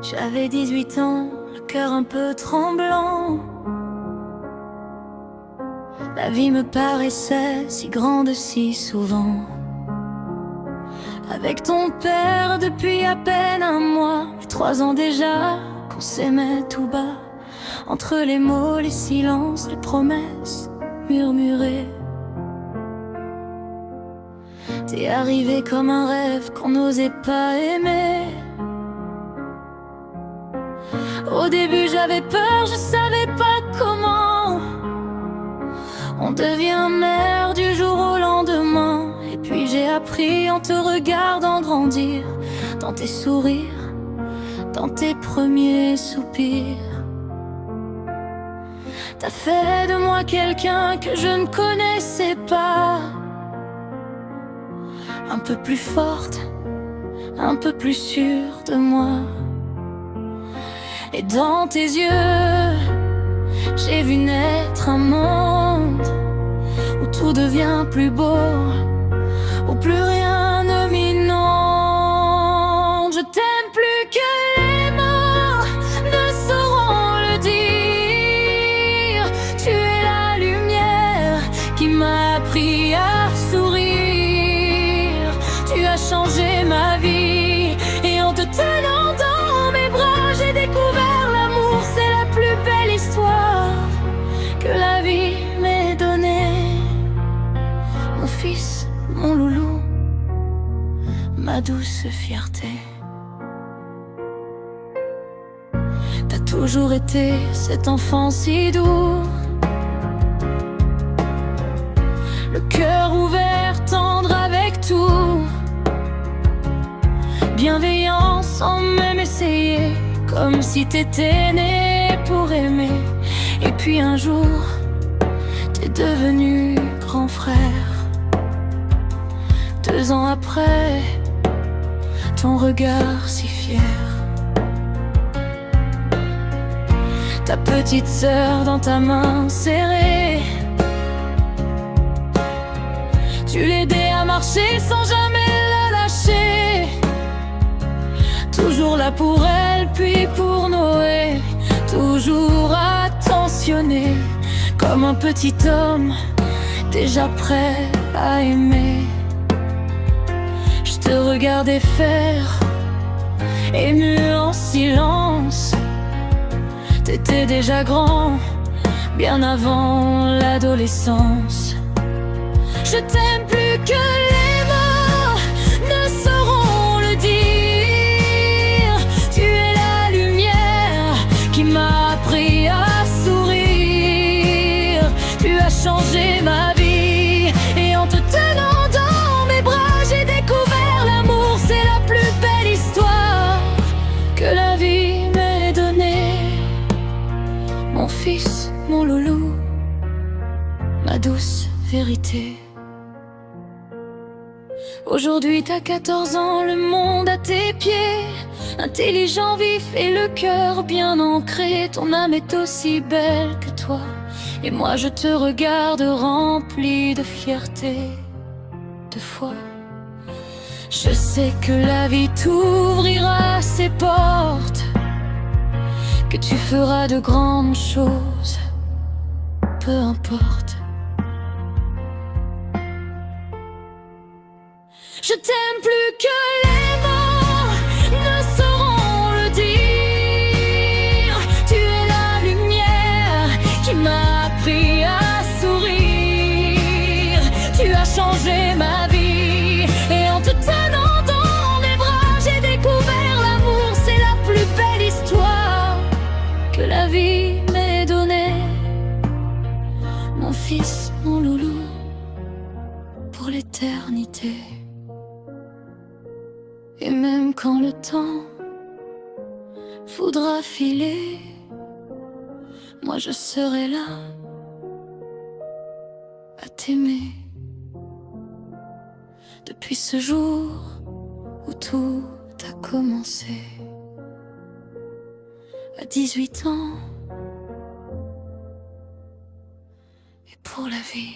J'avais 18 ans, le cœur un peu tremblant. La vie me paraissait si grande si souvent. Avec ton père depuis à peine un mois, 3 ans déjà qu'on s'aimait tout bas. Entre les mots, les silences, les promesses murmurées. T'es arrivé comme un rêve qu'on n'osait pas aimer. Au début j'avais peur, je savais pas comment. On devient mère du jour au lendemain. Et puis j'ai appris en te regardant grandir, dans tes sourires, dans tes premiers soupirs. T'as fait de moi quelqu'un que je ne connaissais pas. Un peu plus forte, un peu plus sûre de moi. Et dans tes yeux, j'ai vu naître un monde où tout devient plus beau, où plus rien ne m'inonde. Je t'aime plus que les mots ne sauront le dire. Tu es la lumière qui m'a appris à sourire. Tu as changé ma vie et en te tenant dans mes bras, j'ai découvert l'amour. C'est la plus belle histoire que la vie m'ait donnée. Mon fils, mon loulou, ma douce fierté. T'as toujours été cet enfant si doux, le cœur ouvert, tendre avec tout, bienveillant sans même essayer, comme si t'étais né pour aimer. Et puis un jour, t'es devenu grand frère. 2 ans après, ton regard si fier. Ta petite sœur dans ta main serrée. Tu l'aidais à marcher sans jamais la lâcher. Toujours là pour elle, puis pour Noé. Toujours attentionné, comme un petit homme déjà prêt à aimer. Je te regardais faire, ému en silence. T'étais déjà grand, bien avant l'adolescence. Je t'aime plus que les mots ne sauront le dire. Tu es la lumière qui m'a appris à sourire. Tu as changé ma vie et en te tenant dans mes bras, j'ai découvert l'amour. C'est la plus belle histoire que la vie m'ait donnée. Mon fils, mon loulou, ma douce vérité. Aujourd'hui t'as 14 ans, le monde à tes pieds. Intelligent, vif et le cœur bien ancré. Ton âme est aussi belle que toi. Et moi je te regarde rempli de fierté, de foi. Je sais que la vie t'ouvrira ses portes, que tu feras de grandes choses, peu importe. Je t'aime plus que les mots ne sauront le dire. Tu es la lumière qui m'a appris à sourire. Tu as changé ma vie et en te tenant dans mes bras, j'ai découvert l'amour. C'est la plus belle histoire que la vie m'ait donnée. Mon fils, mon loulou, pour l'éternité. Et même quand le temps voudra filer, moi je serai là à t'aimer. Depuis ce jour où tout a commencé, à 18 ans, et pour la vie.